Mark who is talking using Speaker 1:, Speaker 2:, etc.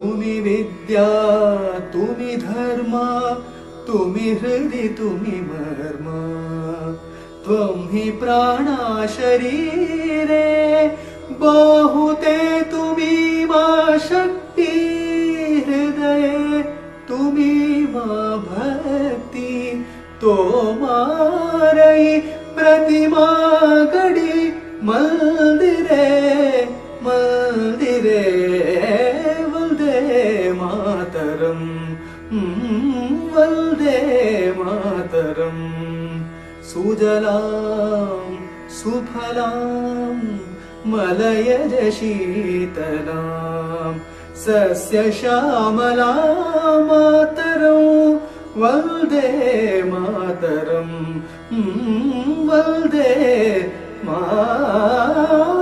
Speaker 1: तुम्ही विद्या तुम्ही धर्म तुम्ही हृदि तुम्ही मर्म त्वं हि प्राणा शरीरे बहुते तुम्ही मा शक्ति हृदये तुम्ही मा भक्ति तो मारई प्रतिमा गडी मंदिरे मंदिरे वंदे मातरम वंदे मातरम सुजलां सुफलां मलयज शीतलां सस्यश्यामलां मातरं वंदे मातरं वंदे मातरम्।